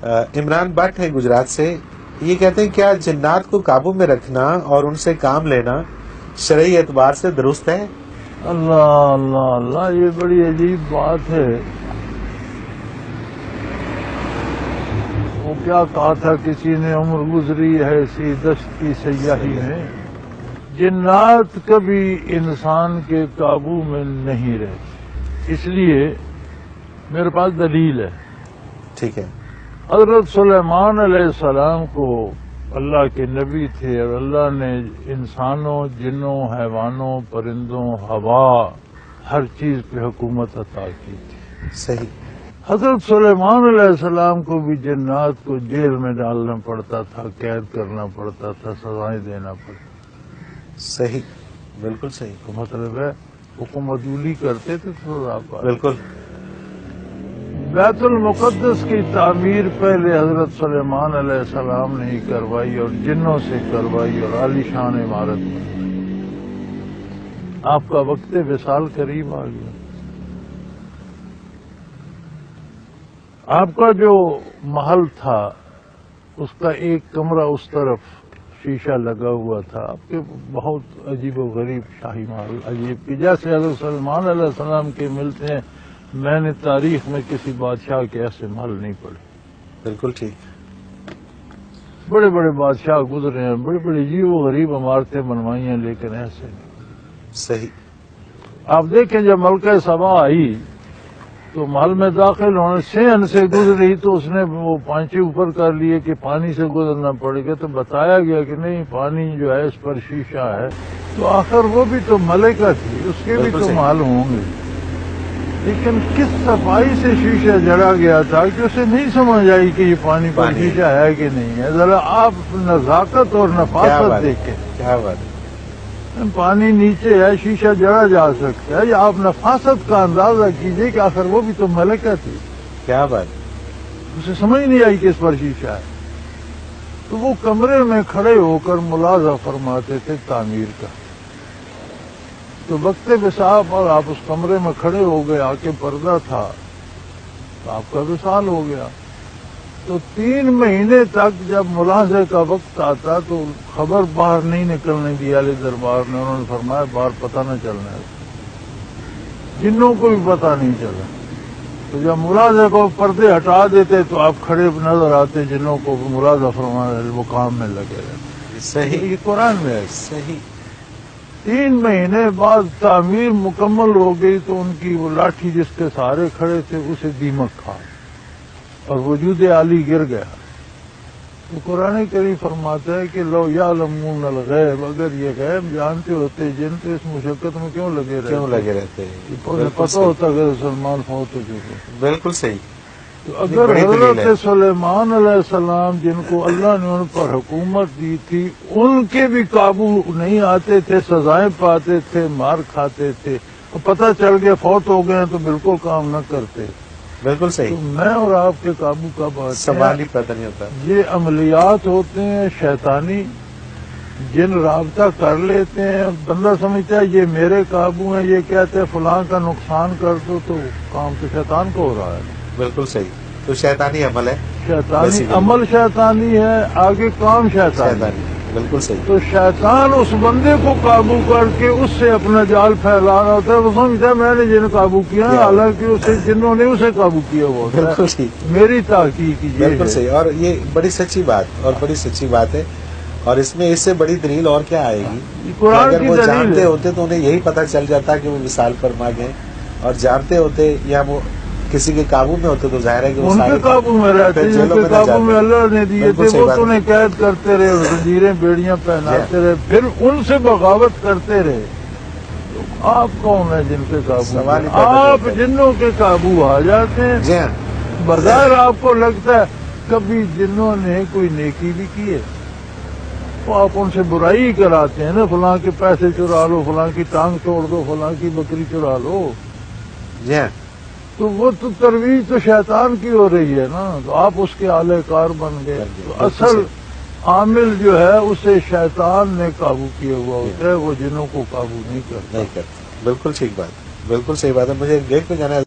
Imran but ہیں گجرات سے، یہ کہتے ہیں کیا جنات کو قابو میں رکھنا اور ان سے کام لینا شرعی اعتبار سے درست ہے؟ اللہ اللہ اللہ، یہ بڑی عجیب بات ہے۔ وہ کیا کہا تھا کسی نے، عمر گزری ہے اسی دشت کی سیاحی میں، جنات کبھی انسان کے قابو میں نہیں رہتے۔ اس لیے میرے پاس دلیل ہے۔ ٹھیک ہے۔ حضرت سلیمان علیہ السلام کو اللہ کے نبی تھے، اور اللہ نے انسانوں، جنوں، حیوانوں، پرندوں، ہوا، ہر چیز پہ حکومت عطا کی تھی۔ صحیح۔ حضرت سلیمان علیہ السلام کو بھی جنات کو جیل میں ڈالنا پڑتا تھا، قید کرنا پڑتا تھا، سزائیں دینا پڑتا تھا۔ صحیح، بالکل صحیح۔ تو مطلب ہے حکم عدولی کرتے تھے سزا پاتے۔ بالکل۔ بیت المقدس کی تعمیر پہلے حضرت سلیمان علیہ السلام نے ہی کروائی، اور جنوں سے کروائی، اور عالی شان عمارت بنوائی۔ آپ کا وقت وصال قریب آ گیا۔ آپ کا جو محل تھا اس کا ایک کمرہ اس طرف شیشہ لگا ہوا تھا۔ آپ کے بہت عجیب و غریب شاہی محل، عجیب کہ جیسے حضرت سلیمان علیہ السلام کے ملتے ہیں، میں نے تاریخ میں کسی بادشاہ کے ایسے محل نہیں پڑے۔ بالکل ٹھیک۔ بڑے بڑے بادشاہ گزرے ہیں، بڑی بڑی عجیب و غریب عمارتیں بنوائی ہیں، لیکن ایسے نہیں۔ صحیح۔ آپ دیکھیں جب ملکہ سبا آئی تو محل میں داخل ہونے صحن سے گزری تو اس نے وہ پانچے اوپر کر لیے کہ پانی سے گزرنا پڑے گا، تو بتایا گیا کہ نہیں، پانی جو ہے اس پر شیشہ ہے۔ تو آخر وہ بھی تو ملکہ تھی، اس کے بھی تو محل ہوں گے، لیکن کس صفائی سے شیشہ جڑا گیا تھا کہ اسے نہیں سمجھ آئی کہ یہ پانی پر شیشہ ہے کہ نہیں ہے۔ ذرا آپ نزاکت اور نفاست دیکھیں۔ کیا بات ہے۔ پانی نیچے ہے، شیشہ جڑا جا سکتا ہے، یا آپ نفاست کا اندازہ کیجئے کہ آخر وہ بھی تو ملکہ تھی۔ کیا بات۔ اسے سمجھ نہیں آئی کہ اس پر شیشہ ہے۔ تو وہ کمرے میں کھڑے ہو کر ملاحظہ فرماتے تھے تعمیر کا۔ تو وقت وصال پر آپ اس کمرے میں کھڑے ہو گئے، آ کے پردہ تھا، تو آپ کا وصال ہو گیا۔ تو 3 مہینے تک جب ملاحظے کا وقت آتا تو خبر باہر نہیں نکلنے دی اہل دربار نے۔ انہوں نے فرمایا باہر پتہ نہ چلنا ہے، جنوں کو بھی پتہ نہیں چلا۔ تو جب ملاحظے کو پردے ہٹا دیتے تو آپ کھڑے نظر آتے، جنوں کو ملاحظہ فرمایا وہ کام میں لگے رہتے۔ صحیح، یہ قرآن میں ہے۔ صحیح۔ 3 مہینے بعد تعمیر مکمل ہو گئی تو ان کی وہ لاٹھی جس کے سہارے کھڑے تھے اسے دیمک کھا اور وجود عالی گر گیا۔ تو قرآن کریم فرماتا ہے کہ لو یعلمون الغیب، اگر یہ غیب جانتے ہوتے جن تو اس مشقت میں کیوں لگے رہتے ہیں؟ پتہ ہوتا اگر سلمان فوت ہو چکے۔ بالکل صحیح۔ تو اگر حضرت سلیمان علیہ السلام جن کو اللہ نے ان پر حکومت دی تھی، ان کے بھی قابو نہیں آتے تھے، سزائیں پاتے تھے، مار کھاتے تھے، پتہ چل گیا فوت ہو گئے تو بالکل کام نہ کرتے۔ بالکل صحیح۔ تو میں اور آپ کے قابو کا بات سوال ہی پتہ نہیں ہوتا۔ یہ عملیات ہوتے ہیں شیطانی، جن رابطہ کر لیتے ہیں، بندہ سمجھتا ہے یہ میرے قابو ہیں، یہ کہتے ہیں فلاں کا نقصان کر دو، تو کام تو شیطان کو ہو رہا ہے۔ بالکل صحیح۔ تو شیطانی عمل ہے، شیطانی عمل شیطانی ہے، آگے کام شیطانی۔ بالکل صحیح۔ تو شیطان اس بندے کو قابو کر کے اس سے اپنا جال پھیلانا ہوتا ہے۔ وہ سمجھتا ہے میں نے جن قابو کیا، حالانکہ اسے جنہوں نے اسے قابو کیا ہوا ہوتا ہے۔ بالکل صحیح۔ میری تحقیق یہ بالکل صحیح، اور یہ بڑی سچی بات، اور بڑی سچی بات ہے، اور اس میں اس سے بڑی دلیل اور کیا آئے گی؟ قرآن اگر کی وہ دلیل جانتے ہوتے تو انہیں یہی پتہ چل جاتا کہ وہ وصال فرما گئے، اور جانتے ہوتے یا وہ کسی کے قابو میں ہوتے تو ظاہر ہے کہ ان کے قابو میں رہتے، جن کے قابو میں اللہ نے دیے تھے وہ تو انہیں قید کرتے رہے، زنجیریں بیڑیاں پہناتے رہے، پھر ان سے بغاوت کرتے رہے۔ آپ کون ہیں جن کے قابو میں؟ آپ جنوں کے قابو آ جاتے ہیں۔ بظاہر آپ کو لگتا ہے کبھی جنوں نے کوئی نیکی بھی کی ہے، تو آپ ان سے برائی کراتے ہیں نا، فلاں کے پیسے چرا لو، فلاں کی ٹانگ توڑ دو، فلاں کی بکری چرا لو۔ تو وہ تو ترویج تو شیطان کی ہو رہی ہے نا، تو آپ اس کے اعلی کار بن گئے۔ تو اصل عامل جو ہے اسے شیطان نے قابو کیا ہوا ہوتا ہے، وہ جنوں کو قابو نہیں کرتا۔ بالکل ٹھیک بات، بالکل صحیح بات ہے۔ مجھے ایک بریک پہ جانا ہے۔